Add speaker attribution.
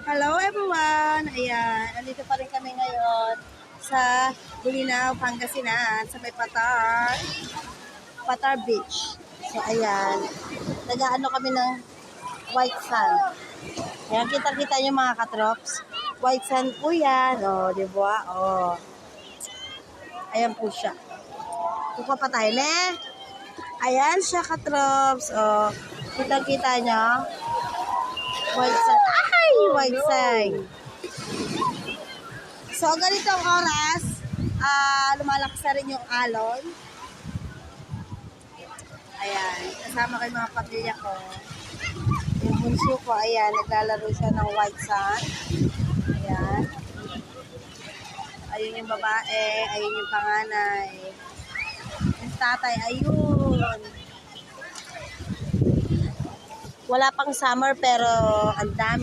Speaker 1: Hello everyone! Ayan, andito pa rin kami ngayon sa Bulinaw, Pangasinan, sa may Patar Beach. So ayan, nag-aano kami ng white sand. Ayan, kita-kita yung mga katrops. White sand po yan. O, di ba? O. Ayan po siya. Kuka pa tayo, ne? Ayan siya, katrops. O, kita-kita nyo. White sand. Ay! White sand. So, ganitong oras, lumalakas na rin yung alon. Ayan, kasama ko yung mga pamilya ko. Yung bunso ko, ayan, naglalaro siya ng white sand. Ayan. Ayun yung babae, ayun yung panganay. Yung tatay, ayun. Wala pang summer pero ang dami.